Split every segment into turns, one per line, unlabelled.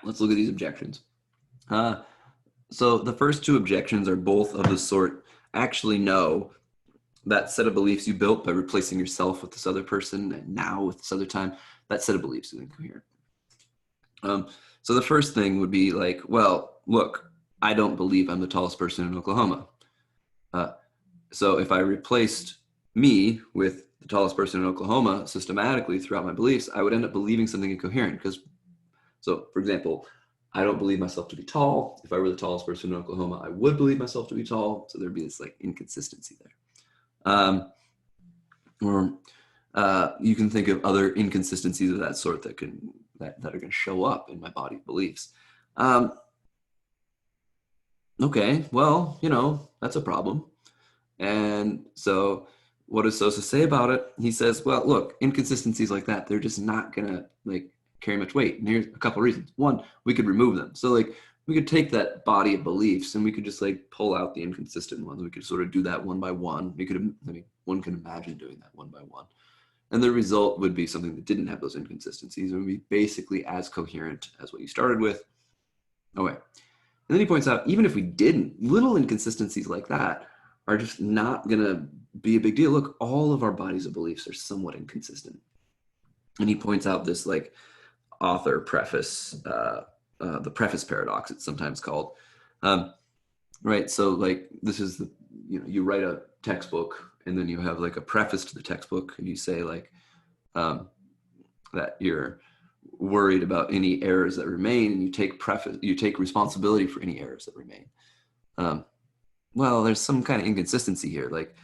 let's look at these objections. So the first two objections are both of the sort, actually no, that set of beliefs you built by replacing yourself with this other person and now with this other time, that set of beliefs is incoherent. So the first thing would be like, well, look, I don't believe I'm the tallest person in Oklahoma. So if I replaced me with the tallest person in Oklahoma systematically throughout my beliefs, I would end up believing something incoherent. So for example, I don't believe myself to be tall. If I were the tallest person in Oklahoma, I would believe myself to be tall. So there'd be this like inconsistency there. Or you can think of other inconsistencies of that sort that are going to show up in my body beliefs. Okay, well, that's a problem. And so what does Sosa say about it? He says, well, look, inconsistencies like that, they're just not going to like carry much weight. And here's a couple of reasons. One, we could remove them. So like we could take that body of beliefs and we could just like pull out the inconsistent ones. We could sort of do that one by one. One can imagine doing that one by one. And the result would be something that didn't have those inconsistencies. It would be basically as coherent as what you started with. Okay. And then he points out, even if we didn't, little inconsistencies like that are just not going to be a big deal. Look, all of our bodies of beliefs are somewhat inconsistent. And he points out this like author preface, the preface paradox, it's sometimes called. Right. So like this is you write a textbook and then you have like a preface to the textbook and you say like that you're worried about any errors that remain and you take responsibility for any errors that remain. Well, there's some kind of inconsistency here. Like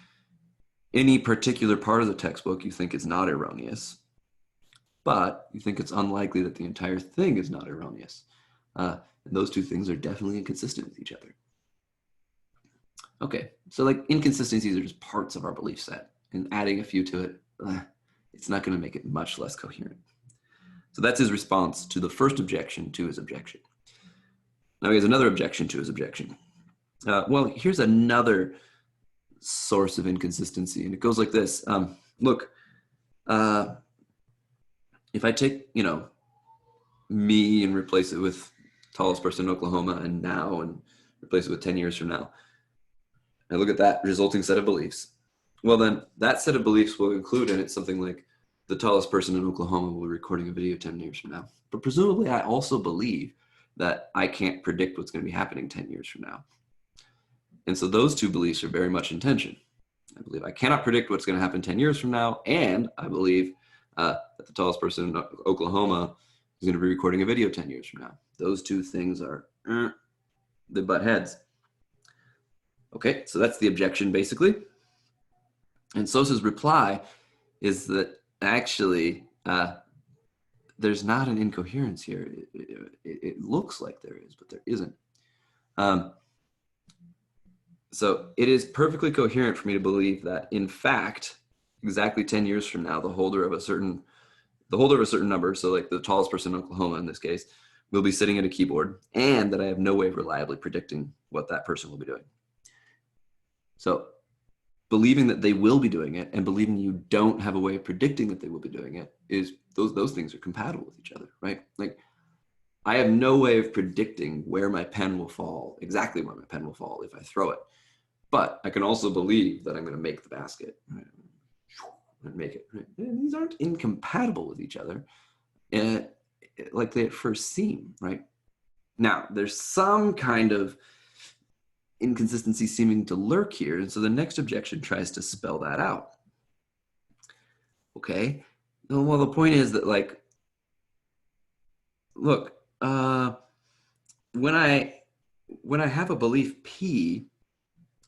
any particular part of the textbook you think is not erroneous, but you think it's unlikely that the entire thing is not erroneous. And those two things are definitely inconsistent with each other. Okay, so like inconsistencies are just parts of our belief set, and adding a few to it, it's not going to make it much less coherent. So that's his response to the first objection to his objection. Now he has another objection to his objection. Well, here's another source of inconsistency, and it goes like this. Look, if I take, me and replace it with tallest person in Oklahoma and now and replace it with 10 years from now, and look at that resulting set of beliefs, well, then that set of beliefs will include in it something like the tallest person in Oklahoma will be recording a video 10 years from now. But presumably I also believe that I can't predict what's going to be happening 10 years from now. And so those two beliefs are very much in tension. I believe I cannot predict what's going to happen 10 years from now, and I believe that the tallest person in Oklahoma is going to be recording a video 10 years from now. Those two things are, they butt heads. Okay, so that's the objection basically. And Sosa's reply is that actually there's not an incoherence here. It looks like there is, but there isn't. So it is perfectly coherent for me to believe that, in fact, exactly 10 years from now, the holder of a certain number, so like the tallest person in Oklahoma in this case, will be sitting at a keyboard, and that I have no way of reliably predicting what that person will be doing. So believing that they will be doing it and believing you don't have a way of predicting that they will be doing it is those things are compatible with each other, right? Like I have no way of predicting where my pen will fall, exactly where my pen will fall if I throw it. But I can also believe that I'm going to make the basket, right? And make it. Right? And these aren't incompatible with each other, like they at first seem, right? Now, there's some kind of inconsistency seeming to lurk here, and so the next objection tries to spell that out. Okay, well, the point is that, like, look, when I have a belief P,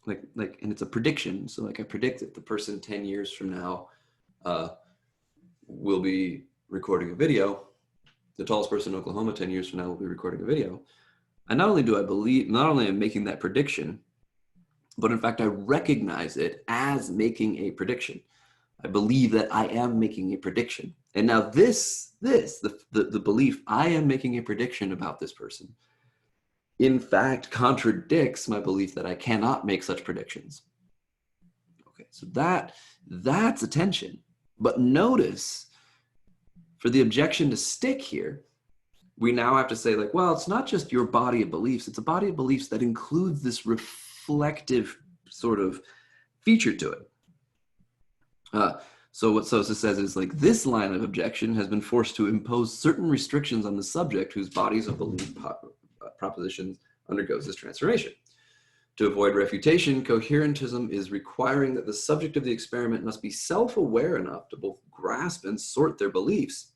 like, and it's a prediction, so like I predict that the person 10 years from now will be recording a video. The tallest person in Oklahoma 10 years from now will be recording a video. And not only am I making that prediction, but in fact, I recognize it as making a prediction. I believe that I am making a prediction. And now the belief I am making a prediction about this person, in fact, contradicts my belief that I cannot make such predictions. Okay, so that's a tension. But notice, for the objection to stick here, we now have to say like, well, it's not just your body of beliefs. It's a body of beliefs that includes this reflective sort of feature to it. So what Sosa says is like, this line of objection has been forced to impose certain restrictions on the subject whose bodies of belief propositions undergoes this transformation. To avoid refutation, coherentism is requiring that the subject of the experiment must be self-aware enough to both grasp and sort their beliefs,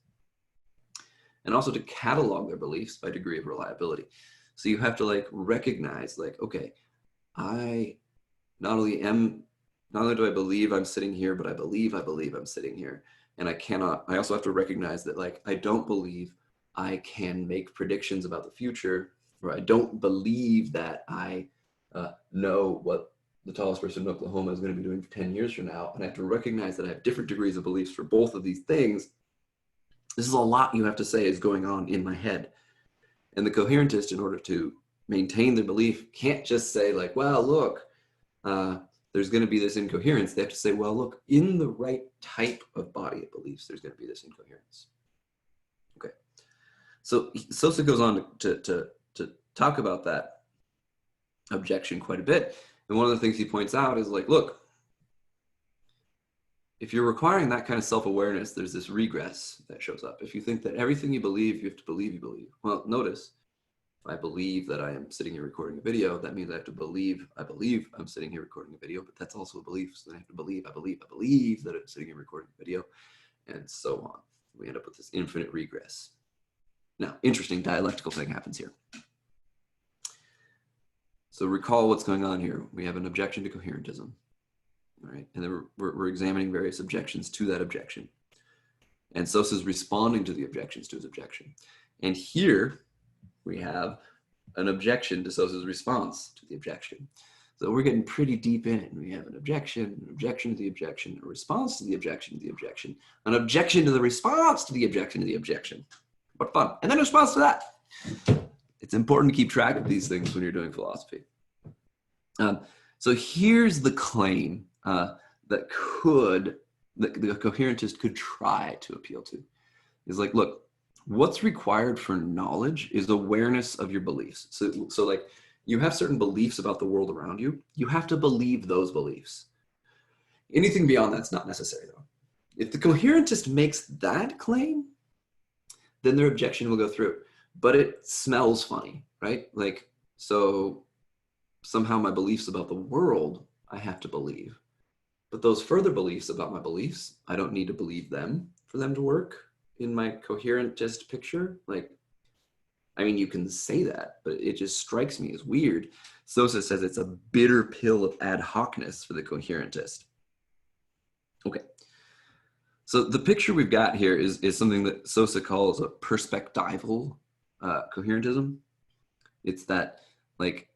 and also to catalog their beliefs by degree of reliability. So you have to like recognize like, okay, I not only do I believe I'm sitting here, but I believe I'm sitting here. And I also have to recognize that like, I don't believe I can make predictions about the future, or I don't believe that I know what the tallest person in Oklahoma is going to be doing for 10 years from now. And I have to recognize that I have different degrees of beliefs for both of these things. This is a lot you have to say is going on in my head. And the coherentist, in order to maintain their belief, can't just say like, well, look, there's going to be this incoherence. They have to say, well, look, in the right type of body of beliefs, there's going to be this incoherence. Okay. So Sosa goes on to talk about that objection quite a bit. And one of the things he points out is like, look, if you're requiring that kind of self-awareness, there's this regress that shows up. If you think that everything you believe, you have to believe you believe. Well, notice, if I believe that I am sitting here recording a video, that means I have to believe I'm sitting here recording a video, but that's also a belief. So then I have to believe that I'm sitting here recording a video, and so on. We end up with this infinite regress. Now, interesting dialectical thing happens here. So recall what's going on here. We have an objection to coherentism, all right? And then we're examining various objections to that objection. And Sosa's responding to the objections to his objection. And here we have an objection to Sosa's response to the objection. So we're getting pretty deep in it. We have an objection to the objection, a response to the objection to the objection, an objection to the response to the objection to the objection. What fun. And then a response to that. It's important to keep track of these things when you're doing philosophy. So here's the claim that the coherentist could try to appeal to. Is like, look, what's required for knowledge is awareness of your beliefs. So like, you have certain beliefs about the world around you. You have to believe those beliefs. Anything beyond that's not necessary, though. If the coherentist makes that claim, then their objection will go through. But it smells funny, right? Like, so somehow my beliefs about the world, I have to believe. But those further beliefs about my beliefs, I don't need to believe them for them to work in my coherentist picture. Like, I mean, you can say that, but it just strikes me as weird. Sosa says it's a bitter pill of ad hocness for the coherentist. Okay. So the picture we've got here is something that Sosa calls a perspectival coherentism. It's that like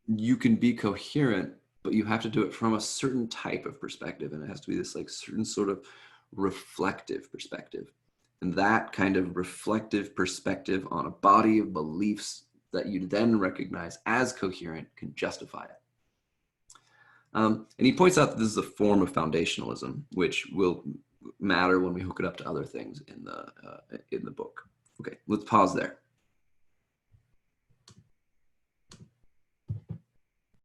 you can be coherent, but you have to do it from a certain type of perspective, and it has to be this like certain sort of reflective perspective. And that kind of reflective perspective on a body of beliefs that you then recognize as coherent can justify it. And he points out that this is a form of foundationalism, which will matter when we hook it up to other things in the book. Okay, let's pause there.